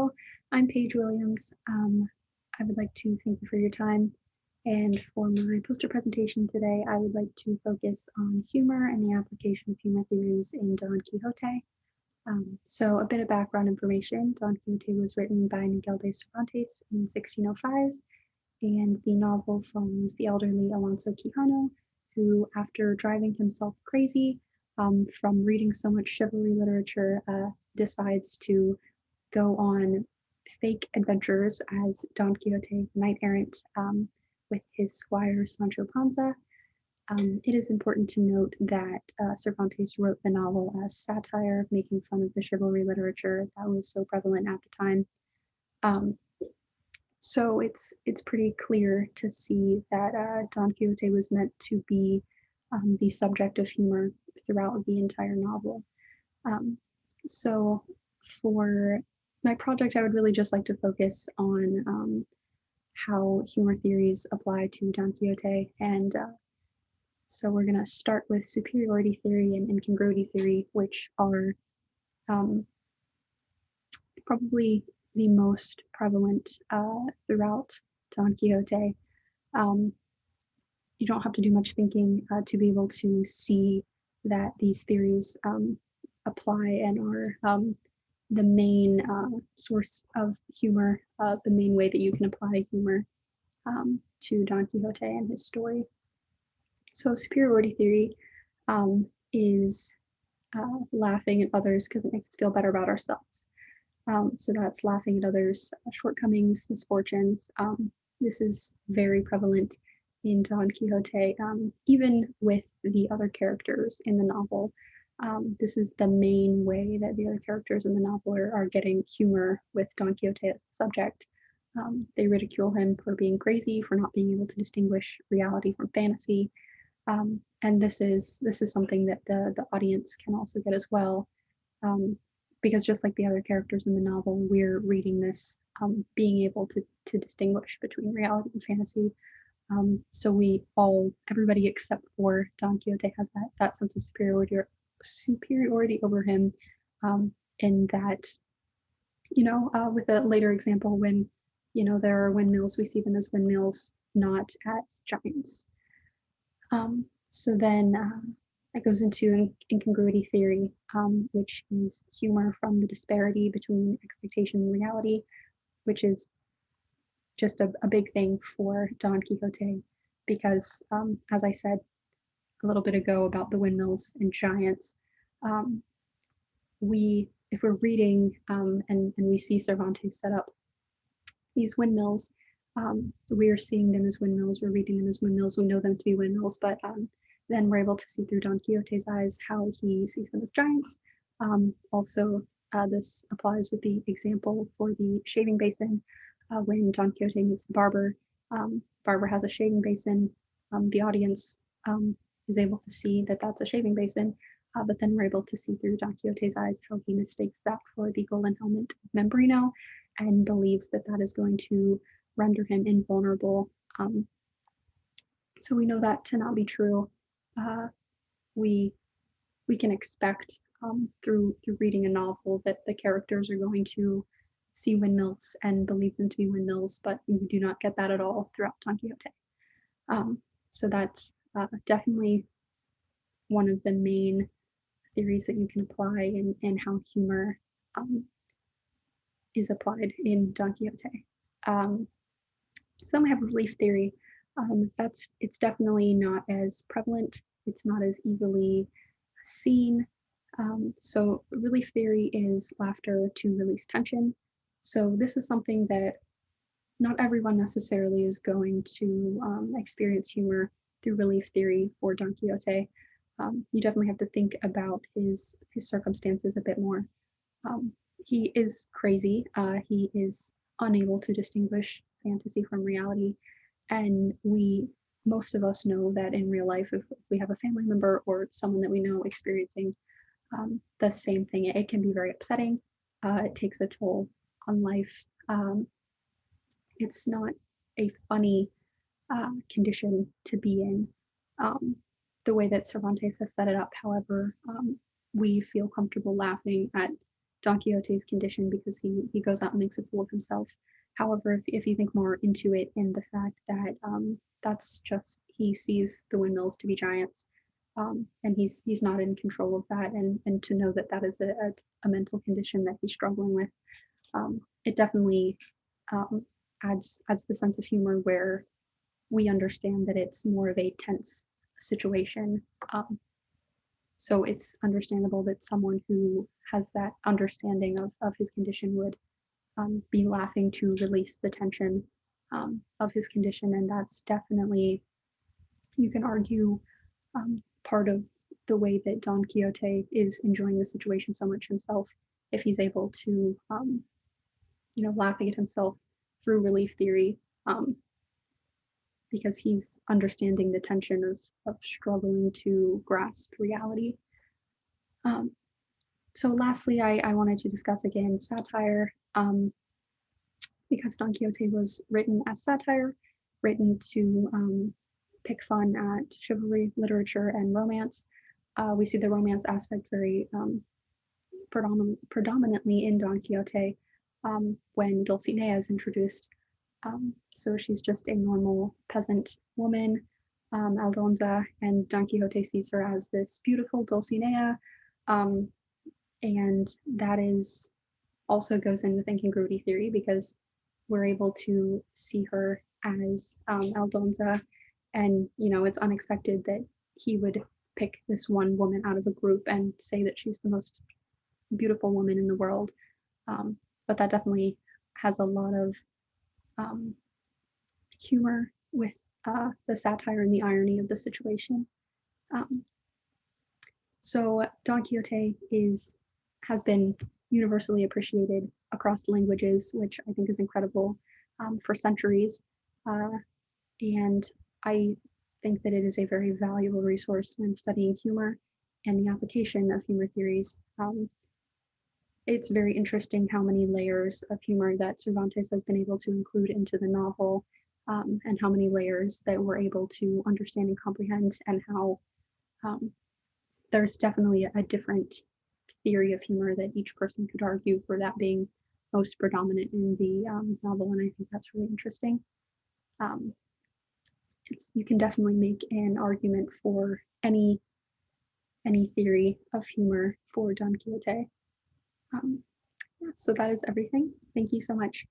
Hello, I'm Paige Williams. I would like to thank you for your time. And for my poster presentation today, I would like to focus on humor and the application of humor theories in Don Quixote. So a bit of background information. Don Quixote was written by Miguel De Cervantes in 1605, and the novel follows the elderly Alonso Quijano, who, after driving himself crazy from reading so much chivalry literature, decides to go on fake adventures as Don Quixote, knight-errant, with his squire Sancho Panza. It is important to note that Cervantes wrote the novel as satire, making fun of the chivalry literature that was so prevalent at the time. So it's pretty clear to see that Don Quixote was meant to be the subject of humor throughout the entire novel. So for my project, I would really just like to focus on how humor theories apply to Don Quixote. And so we're going to start with superiority theory and incongruity theory, which are probably the most prevalent throughout Don Quixote. You don't have to do much thinking to be able to see that these theories apply and are the main source of humor, the main way that you can apply humor to Don Quixote and his story. So superiority theory is laughing at others because it makes us feel better about ourselves. So that's laughing at others' shortcomings, misfortunes. This is very prevalent in Don Quixote, even with the other characters in the novel. This is the main way that the other characters in the novel are getting humor with Don Quixote as the subject. They ridicule him for being crazy, for not being able to distinguish reality from fantasy. And this is something that the audience can also get as well. Because just like the other characters in the novel, we're reading this being able to distinguish between reality and fantasy. So everybody except for Don Quixote has that sense of superiority over him, in that, with a later example, when, there are windmills, we see them as windmills, not as giants. So then it goes into incongruity theory, which is humor from the disparity between expectation and reality, which is just a big thing for Don Quixote, because as I said a little bit ago about the windmills and giants, if we're reading and we see Cervantes set up these windmills, we are seeing them as windmills, we're reading them as windmills, we know them to be windmills, but then we're able to see through Don Quixote's eyes how he sees them as giants. Also, this applies with the example for the shaving basin. When Don Quixote meets the barber, barber has a shaving basin. The audience is able to see that that's a shaving basin, but then we're able to see through Don Quixote's eyes how he mistakes that for the golden helmet of Membrino and believes that that is going to render him invulnerable. So we know that to not be true. We can expect through reading a novel that the characters are going to see windmills and believe them to be windmills, but you do not get that at all throughout Don Quixote. So that's definitely one of the main theories that you can apply in how humor is applied in Don Quixote. So then we have relief theory. It's definitely not as prevalent. It's not as easily seen. So relief theory is laughter to release tension. So this is something that not everyone necessarily is going to experience humor through relief theory for Don Quixote. You definitely have to think about his circumstances a bit more. He is crazy. He is unable to distinguish fantasy from reality. And most of us know that in real life, if we have a family member or someone that we know experiencing the same thing, it can be very upsetting. It takes a toll on life. It's not a funny condition to be in. The way that Cervantes has set it up, however, we feel comfortable laughing at Don Quixote's condition because he goes out and makes a fool of himself. However, if you think more into it in the fact that that's just he sees the windmills to be giants, and he's not in control of that, and to know that that is a mental condition that he's struggling with, it definitely adds the sense of humor where we understand that it's more of a tense situation. So it's understandable that someone who has that understanding of his condition would be laughing to release the tension of his condition. And that's definitely, you can argue, part of the way that Don Quixote is enjoying the situation so much himself, if he's able to, laughing at himself through relief theory, because he's understanding the tension of struggling to grasp reality. So lastly, I wanted to discuss again satire, because Don Quixote was written as satire, written to pick fun at chivalry, literature, and romance. We see the romance aspect very predominantly in Don Quixote when Dulcinea is introduced. So she's just a normal peasant woman, Aldonza, and Don Quixote sees her as this beautiful Dulcinea, and that is also goes in with incongruity theory because we're able to see her as Aldonza, and it's unexpected that he would pick this one woman out of a group and say that she's the most beautiful woman in the world. But that definitely has a lot of humor with the satire and the irony of the situation. So Don Quixote has been universally appreciated across languages, which I think is incredible, for centuries. And I think that it is a very valuable resource when studying humor and the application of humor theories. It's very interesting how many layers of humor that Cervantes has been able to include into the novel, and how many layers that we're able to understand and comprehend, and how there's definitely a different theory of humor that each person could argue for that being most predominant in the novel, and I think that's really interesting. You can definitely make an argument for any theory of humor for Don Quixote. So that is everything. Thank you so much.